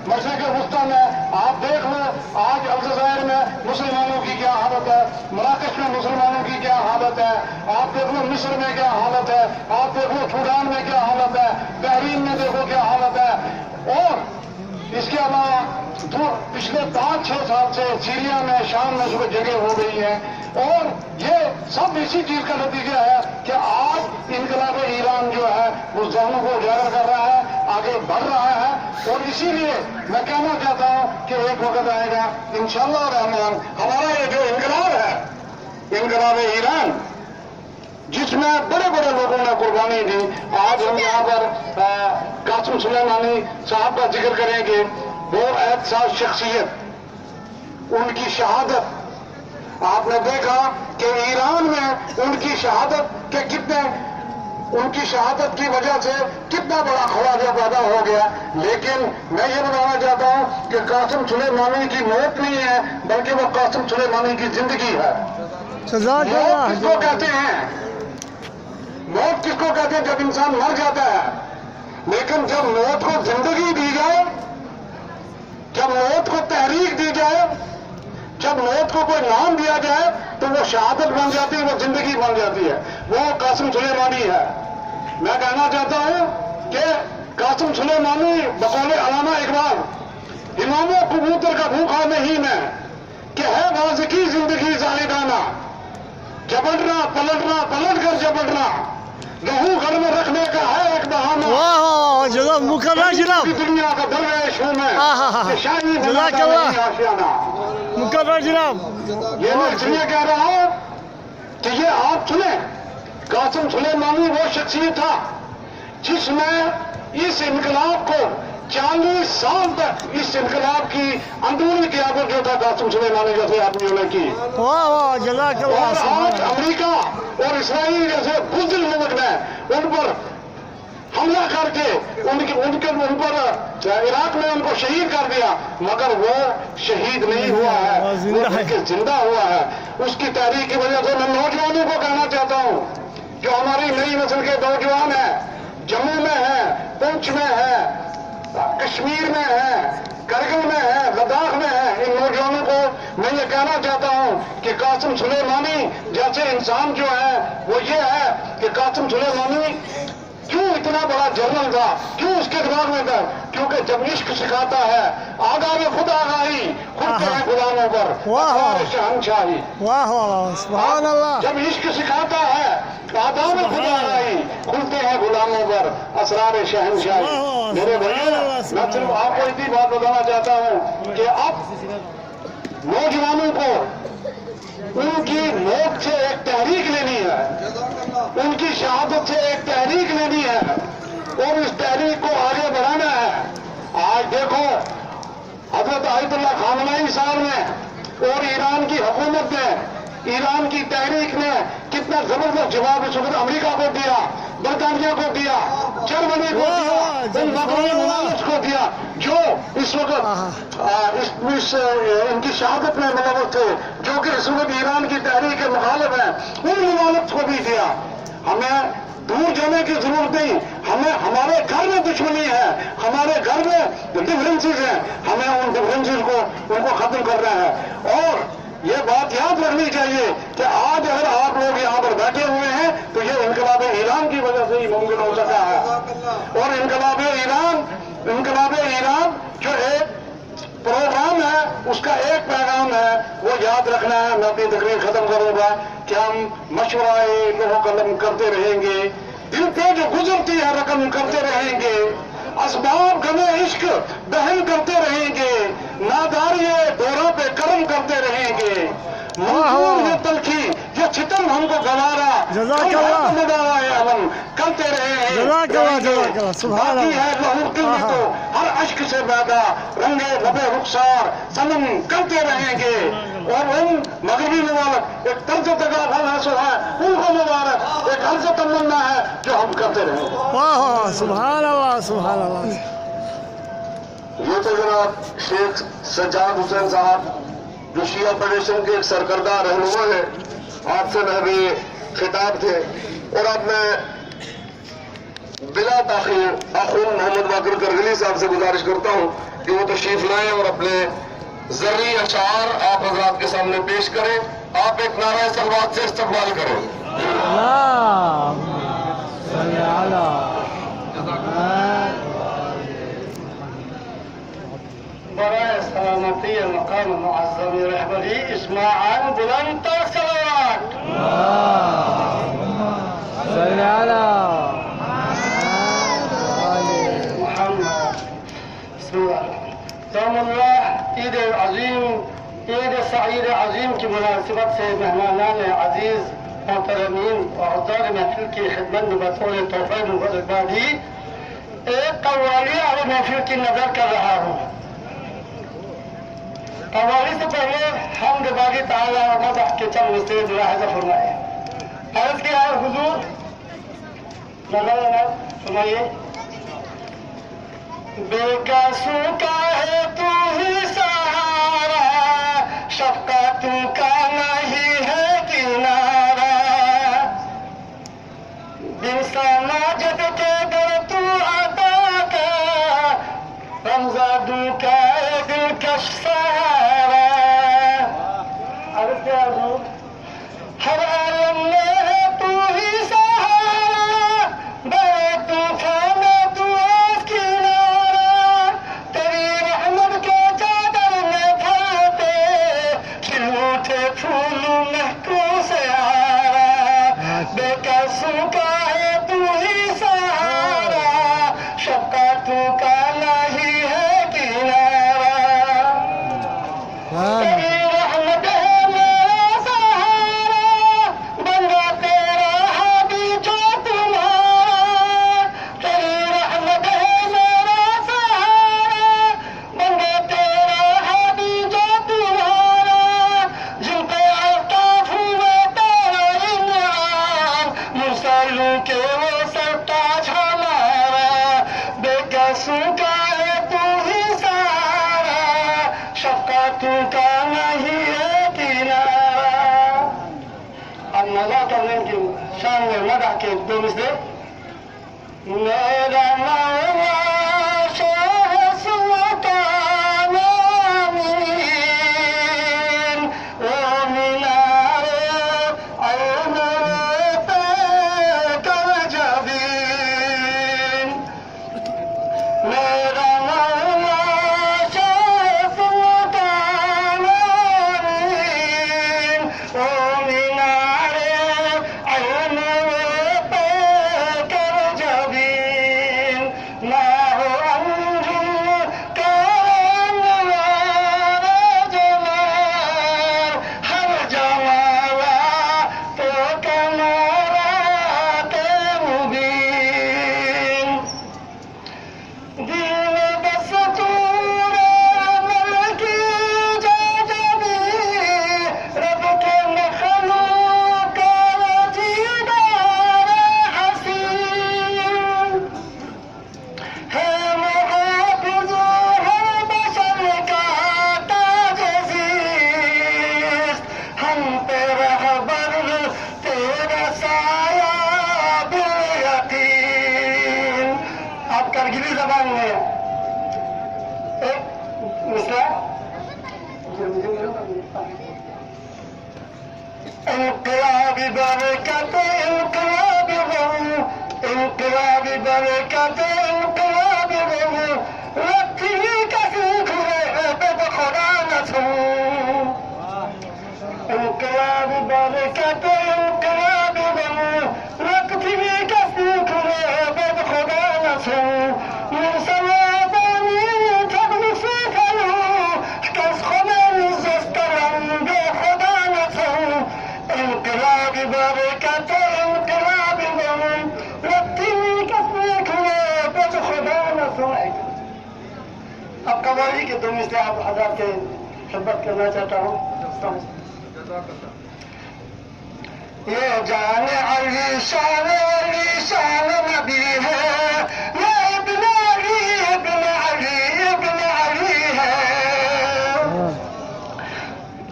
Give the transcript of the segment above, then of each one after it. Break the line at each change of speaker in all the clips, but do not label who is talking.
مشرق وسطی میں آپ دیکھ لو آج الجزائر میں مسلمانوں کی کیا حالت ہے، مراکش میں مسلمانوں کی کیا حالت ہے، آپ دیکھ لو مصر میں کیا حالت ہے، آپ دیکھ لو سوڈان میں کیا حالت ہے، بحرین میں دیکھو کیا حالت ہے، اور اس کے علاوہ پچھلے 5-6 سال سے سیریا میں شام میں صبح جگہ ہو گئی ہیں، اور یہ سب اسی چیز کا نتیجہ ہے کہ آج انقلاب ایران جو ہے وہ ذہنوں کو اجاگر کر رہا ہے، آگے بڑھ رہا ہے، اور اسی لیے میں کہنا چاہتا ہوں کہ ایک وقت آئے گا انشاءاللہ الرحمن ہمارا یہ جو انقلاب ہے، انقلاب ایران، جس میں بڑے بڑے لوگوں نے قربانی دی، آج ہم یہاں پر قاسم سلیمانی صاحب کا ذکر کریں گے، وہ احتساب شخصیت، ان کی شہادت، آپ نے دیکھا کہ ایران میں ان کی شہادت کے کتنے، ان کی شہادت کی وجہ سے کتنا بڑا خواجہ پیدا ہو گیا، لیکن میں یہ بتانا چاہتا ہوں کہ قاسم سلیمانی کی موت نہیں ہے بلکہ وہ قاسم سلیمانی کی زندگی ہے۔ موت کس کو کہتے ہیں؟ موت کس کو کہتے ہیں؟ جب انسان مر جاتا ہے، لیکن جب موت کو زندگی دی جائے، جب موت کو تحریک دی جائے، جب موت کو کوئی نام دیا جائے تو وہ شہادت بن جاتی ہے، وہ زندگی بن جاتی ہے، وہ قاسم سلیمانی ہے۔ میں کہنا چاہتا ہوں کہ قاسم سلیمانی بقول علامہ اقبال، امام کبوتر کا بھوکھا نہیں میں، کہ ہے بازکی زندگی زاہدانہ، جبڑنا پلٹنا پلٹ کر جبڑنا، لہو گھر میں رکھنے کا ہے ایک بہانہ،
جناب مکرر جناب
دنیا کا درویش ہوں میں، کہ شاہی بنا کا نہیں آشیانہ۔
مکرر جناب،
یہ میں اس لیے کہہ رہا ہوں کہ یہ آپ سنیں، قاسم سلیمانی وہ شخصیت تھا جس نے اس انقلاب کو 40 سال تک، اس انقلاب کی اندرونی قیادت جو تھا قاسم سلیمانی جیسے آدمیوں نے کی، اور آج امریکہ اور اسرائیل جیسے بزدل ملک نے ان پر حملہ کر کے ان پر عراق میں ان کو شہید کر دیا، مگر وہ شہید نہیں ہوا ہے، وہ بلکہ زندہ ہوا ہے۔ اس کی تحریک کی وجہ سے میں نوجوانوں کو کہنا چاہتا ہوں، جو ہماری نئی نسل کے نوجوان ہیں، جموں میں ہیں، پونچھ میں ہیں، کشمیر میں ہیں، کرگل میں ہیں، لداخ میں ہیں، ان نوجوانوں کو میں یہ کہنا چاہتا ہوں کہ قاسم سلیمانی جیسے انسان جو ہے وہ یہ ہے کہ قاسم سلیمانی کیوں اتنا بڑا جنرل تھا، کیوں اس کے دماغ میں تھا؟ کیونکہ جب عشق سکھاتا ہے آگاہ خود آگاہی، کھلتے ہیں غلاموں پر اسرار شہنشاہی۔
سبحان اللہ،
جب عشق سکھاتا ہے آداب خود آگاہی، کھلتے ہیں غلاموں پر اسرار شہنشاہی۔ میرے بھائیو، میں صرف آپ کو اتنی بات بتانا چاہتا ہوں کہ اب نوجوانوں کو ان کی موت سے ایک تحریک لینی ہے، ان کی شہادت سے ایک تحریک لینی ہے، اور اس تحریک کو آگے بڑھانا ہے۔ آج دیکھو حضرت آیت اللہ خامنہئی صاحب نے اور ایران کی حکومت نے، ایران کی تحریک نے کتنا زبردست جواب اس وقت امریکہ کو دیا، برطانیہ کو دیا، جرمنی کو دیا، ان مغربی ممالک کو دیا جو اس وقت ان کی شہادت میں ملوث تھے، جو کہ اس وقت ایران کی تحریک کے مخالف ہیں، ان ممالک کو بھی دیا۔ ہمیں دور جانے کی ضرورت نہیں، ہمیں ہمارے گھر میں دشمنی ہے، ہمارے گھر میں ڈفرینسز ہیں، ہمیں ان ڈفرینسز کو ان کو ختم کرنا ہے۔ اور یہ بات یاد رکھنی چاہیے کہ آج اگر آپ لوگ یہاں پر بیٹھے ہوئے ہیں تو یہ انقلاب ایران کی وجہ سے ہی ممکن ہو سکا ہے، اور انقلاب ایران جو ایک پروگرام ہے، اس کا ایک پیغام ہے، وہ یاد رکھنا ہے۔ میں اپنی تقریر ختم کروں گا کہ ہم مشورہ لوہ قلم کرتے رہیں گے، دل پہ جو گزرتی ہے رقم کرتے رہیں گے، اسباب غم عشق دہن کرتے رہیں گے، ناداری دوروں پہ کرم کرتے رہیں گے، منظور یہ تلخی یہ ستم ہم کو گوارا، ہم کرتے رہیں گے، باقی ہے لہو دل تو ہر اشک سے پیدا، رنگے لبے رخسار صنم کرتے رہیں گے۔ اور ان مغربی ممالک ایک طرز تغافل حاصل ہے، ان کو مبارک، ایک عرض تمنا ہے جو ہم کرتے رہیں گے۔
سبحان اللہ، سبحان اللہ۔
یہ تو جناب شیخ سجاد حسین صاحب جو شیعہ فیڈریشن کے ایک سرکردہ رہنما ہے، آپ سے میں بھی خطاب تھے، اور اب میں بلا تاخیر اخون محمد باقیر کرگلی صاحب سے گزارش کرتا ہوں
کہ وہ تشریف لائیں اور اپنے زرعی اشعار آپ حضرات کے سامنے پیش کریں. آپ ایک نعرہ صلوات سے استقبال کریں.
برائے سلامتی مقام معظم رہبری اسماعیل بلند تر صلوات. محمد. بسم اللہ. سلام اللہ. عید عظیم، عید سعید عظیم کی مناسبت سے مہمانان عزیز محترمین اور حضار محفل کی خدمت میں بطور تحفہ مبارکبادی ایک قوالی اور محفل کی نظر کر رہا ہوں. قوالی سے پہلے حمد باقی تعالیٰ و مدح کے چند مستعد ملاحظہ فرمائے. عرض کیا ہے حضور، نظر سنائیے. بے قاسو کا ہے تو ہی سہارا، شفقت کا نہیں ہے کنارا، بن سماجت کے در تو عطا کا، رمزادوں کا ہے دلکش سہارا. عرض کیا حضور، ہر عالم میں ہے تو ہی سہارا، بے طوفان میں تو آس کنارا، تیری رحمت کے چادر میں پھیلتے کھل اٹھے پھول مہکوں سے آرا، بے قاسو کا ہے تو ہی سہارا، شفقتوں کا نہیں ہے کنارا، تیری رحمت ہے میرا سہارا، بندہ تیرا ہادی جو تمہارا، تیری رحمت ہے میرا سہارا، بندہ تیرا ہادی جو تمہارا، جن پہ آفتاب ہوئے تیرا انعام، مرسلوں کے وہ سرتاج ہمارا، بے قاسو کا ہے تو ہی سہارا، شفقتوں کا نہیں ہے کنارا. اب مزہ کرنے کی شان میں مدح کے دو مصرے. میرا مولا شاہ سلطان امین، وہ مینارے عین پہ کر جبین، میرا مولا شاہ سلطان امین، وہ مینارے عین پہ کر جبین، ماہ انجمن کا انوار جمال، ہر جمالات کمالات مبین، دین دستور عمل کی جاجبی، رب کے مخلوق کا دیدار حسین، ہے محافظ ہر بشر کا تاج زیست، ہم پہ رہبر تیرا سایہ بالیقین. آپ کرگلی زبان میں ایک مسئلہ انقلاب برکت، انقلاب غم، انقلاب برکت، انقلاب غم، رکھی کسی کھلے بے خدا نہ چھوں، انقلاب برکت، انقلاب غم، رکھی کسی کھلے بے خدا نہ چھوں، مرسل آدمی تب نصیفلو، کس خدا نزسترم بے خدا نہ چھوں، انقلاب برکت، انقلاب غم، رکھی کسی کھلے بے خدا نہ چھوں. اب قوالی کے دو مصرے آپ حضرات کے خدمت کرنا چاہتا ہوں. یہ جان علی شان نبی ہے، یہ ابن علی ابن علی ابن علی ہے،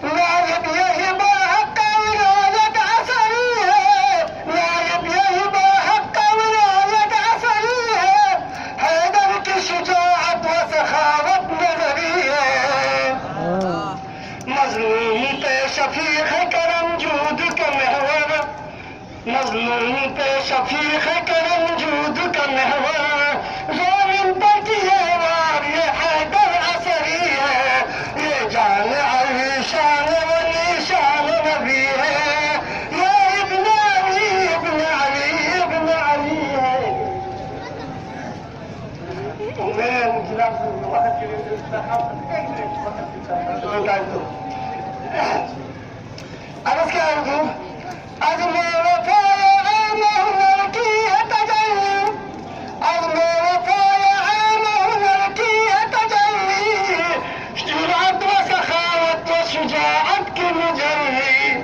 نائب یہی بحق ولایت اصلی ہے، نائب یہی بحق ولایت اصلی ہے، حیدر کی شجاعت و سخاوت میں مظلوم پہ شفیق کرم جود کا محور ظالم پر کیے وار یہ حیدر عصری ہے یہ جان علی شان ولی شان نبی ہے یہ ابن علی ابن علی ابن علی ہے میں خلاف وقت کے لیے عرض کیا ہے از میرے پائے ہنر کی ہے تجلی از میرے پائے ہنر کی ہے تجلی جرأت و سخاوت و شجاعت کی مجلی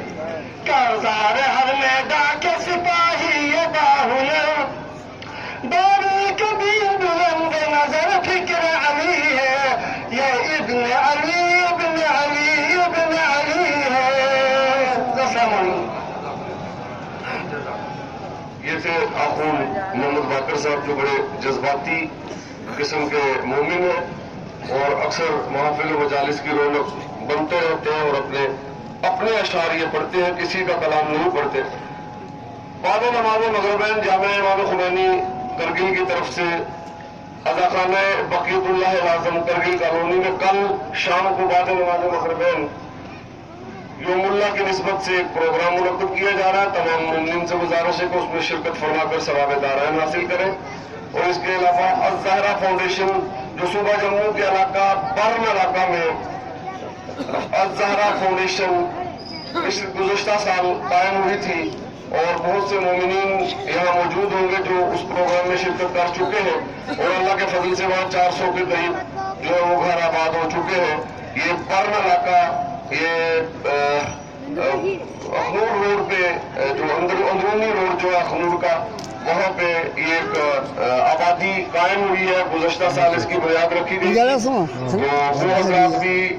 کارزار ہر میدان کے سپاہی یہ باہنر باریک بین بلند نظر فکر علی ہے یہ ابن علی ابن علی ابن علی ہے. السلام علیکم.
یہ تھے آخون محمد باقیر صاحب جو بڑے جذباتی قسم کے مومن ہیں اور اکثر محفل و مجالس کی رونق بنتے رہتے ہیں اور اپنے اشعار یہ پڑھتے ہیں, کسی کا کلام نہیں پڑھتے. بعد نماز مغربین جامع امام خمینی کرگل کی طرف سے اداخانہ بقیت اللہ اعظم کرگل کالونی میں کل شام کو بعد نماز مغربین یوم اللہ کی نسبت سے ایک پروگرام منعقد کیا جا رہا ہے. تمام مومنین سے گزارش ہے کہ اس میں شرکت فرما کر ثواب دارین حاصل کریں. اور اس کے علاوہ الزہرا فاؤنڈیشن جو صوبہ جموں کے علاقہ برن علاقہ میں الزہرا فاؤنڈیشن اس گزشتہ سال قائم ہوئی تھی اور بہت سے مومنین یہاں موجود ہوں گے جو اس پروگرام میں شرکت کر چکے ہیں اور اللہ کے فضل سے وہاں 400 کے قریب جو ہے وہ گھر آباد ہو چکے ہیں. یہ برن علاقہ یہ اخنور روڈ پہ جو اندرونی روڈ جو ہے اخنور کا وہاں پہ یہ ایک آبادی قائم ہوئی ہے. گزشتہ سال اس کی بنیاد رکھی گئی تو وہ حضرات بھی